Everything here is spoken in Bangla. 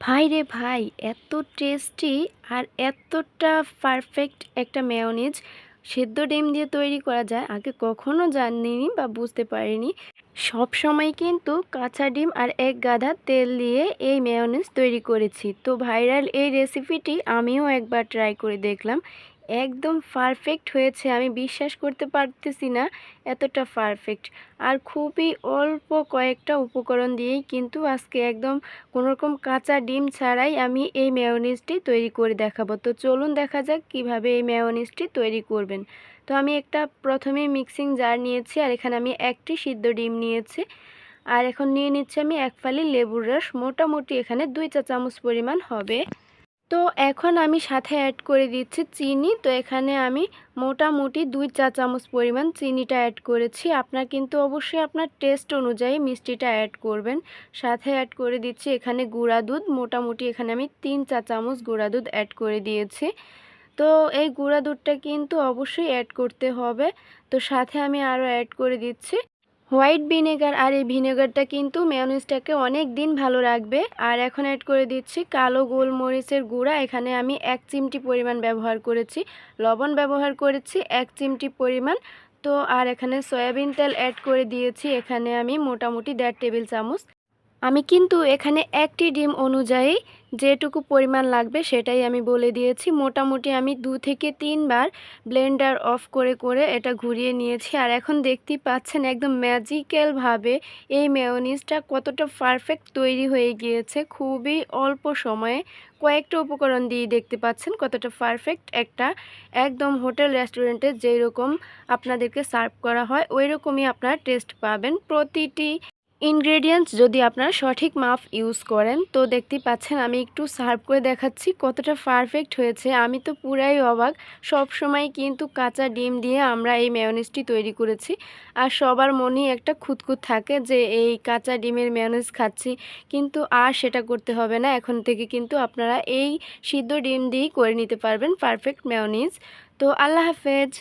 ভাই রে ভাই, এত টেস্টি আর এতটা পারফেক্ট একটা মেয়োনিজ সেদ্ধ ডিম দিয়ে তৈরি করা যায় আগে কখনো জানিনি বা বুঝতে পারিনি। সব সময় কিন্তু কাঁচা ডিম আর এক গাদা তেল দিয়ে এই মেয়োনিজ তৈরি করেছি। তো ভাইরাল এই রেসিপিটি আমিও একবার ট্রাই করে দেখলাম, একদম পারফেক্ট হয়েছে। আমি বিশ্বাস করতে পারতেছি না, এতটা পারফেক্ট। আর খুবই অল্প কয়েকটা উপকরণ দিয়েই কিন্তু আজকে একদম কোনোরকম কাঁচা ডিম ছাড়াই আমি এই মেয়োনিজটি তৈরি করে দেখাবো। তো চলুন দেখা যাক কিভাবে এই মেয়োনিজটি তৈরি করবেন। তো আমি একটা প্রথমে মিক্সিং জার নিয়েছি, আর এখানে আমি একটি সিদ্ধ ডিম নিয়েছি। আর এখন নিয়ে নিচ্ছি আমি এক ফালি লেবুর রস, মোটামুটি এখানে 2 চা চামচ পরিমাণ হবে। তো এখন আমি সাথে অ্যাড করে দিচ্ছি চিনি। তো এখানে আমি মোটামুটি 2 চা চামচ পরিমাণ চিনিটা অ্যাড করেছি। আপনার কিন্তু অবশ্যই আপনার টেস্ট অনুযায়ী মিষ্টিটা অ্যাড করবেন। সাথে অ্যাড করে দিচ্ছি এখানে গুঁড়া দুধ, মোটামুটি এখানে আমি 3 চা চামচ গুঁড়া দুধ অ্যাড করে দিয়েছি। তো এই গুঁড়া দুধটা কিন্তু অবশ্যই অ্যাড করতে হবে। তো সাথে আমি আরও অ্যাড করে দিচ্ছি হোয়াইট ভিনেগার, আর এই ভিনেগারটা কিন্তু মেয়োনিজটাকে অনেক দিন ভালো রাখবে। আর এখন অ্যাড করে দিচ্ছি কালো গোলমরিচের গুঁড়া, এখানে আমি 1 চিমটি পরিমাণ ব্যবহার করেছি। লবণ ব্যবহার করেছি 1 চিমটি পরিমাণ। তো আর এখানে সয়াবিন তেল অ্যাড করে দিয়েছি, এখানে আমি মোটামুটি 1.5 টেবিল চামচ। আমি কিন্তু এখানে একটি ডিম অনুযায়ী যেটুকু পরিমাণ লাগবে সেটাই আমি বলে দিয়েছি। মোটামুটি আমি 2 থেকে 3 বার ব্লেন্ডার অফ করে করে এটা ঘুরিয়ে নিয়েছি। আর এখন দেখতেই পাচ্ছেন একদম ম্যাজিক্যালভাবে এই মেয়োনিজটা কতটা পারফেক্ট তৈরি হয়ে গিয়েছে। খুবই অল্প সময়ে কয়েকটা উপকরণ দিয়ে দেখতে পাচ্ছেন কতটা পারফেক্ট একটা, একদম হোটেল রেস্টুরেন্টে যেই রকম আপনাদেরকে সার্ভ করা হয় ওই রকমই আপনারা টেস্ট পাবেন। প্রতিটি ইনগ্রেডিয়েন্টস যদি আপনারা সঠিক মাপ ইউজ করেন, তো দেখতেই পাচ্ছেন আমি একটু সার্ভ করে দেখাচ্ছি কতটা পারফেক্ট হয়েছে। আমি তো পুরাই অবাক। সব সময় কিন্তু কাঁচা ডিম দিয়ে আমরা এই মেয়োনিজটি তৈরি করেছি, আর সবার মনেই একটা খুঁতখুঁত থাকে যে এই কাঁচা ডিমের মেয়োনিজ খাচ্ছি। কিন্তু আর সেটা করতে হবে না, এখন থেকে কিন্তু আপনারা এই সিদ্ধ ডিম দিয়েই করে নিতে পারবেন পারফেক্ট মেয়োনিজ। তো আল্লাহ হাফেজ।